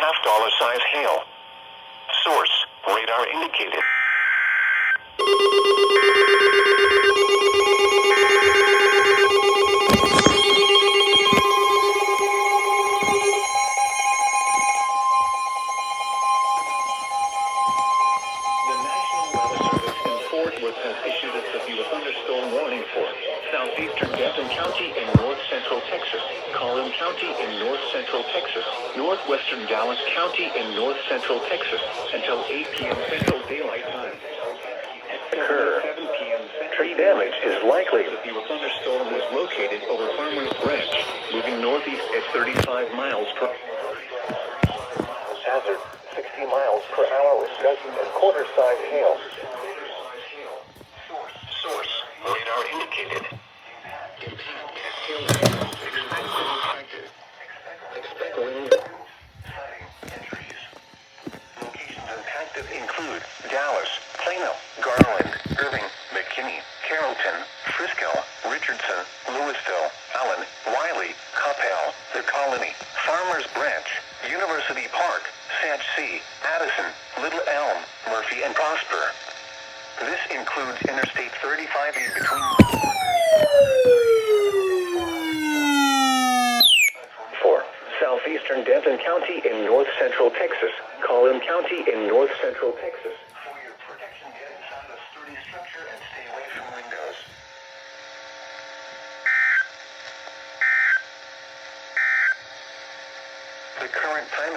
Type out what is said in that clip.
$1.5 size hail. Source, radar indicated. Has issued a severe thunderstorm warning for southeastern Denton County in north central Texas, Collin County in north central Texas, northwestern Dallas County in north central Texas until 8 p.m. Central Daylight Time. Occur. 7 p.m. Tree damage is likely. The severe thunderstorm was located over Farmers Branch, moving northeast at 35 miles per hour. Hazard 60 miles per hour with dozen and quarter size hail. Source, radar indicated. Expect wind. Locations impacted include Dallas, Plano, Garland, Irving, McKinney, Carrollton, Frisco, Richardson, Louisville, Allen, Wiley, Coppell, The Colony, Farmers Branch, University Park, Satch C, Addison, Little Elm, Murphy, and Prosper. This includes Interstate 35 in between. 4. Southeastern Denton County in north central Texas, Collin County in north central Texas. For your protection, get inside a sturdy structure and stay away from windows. The current time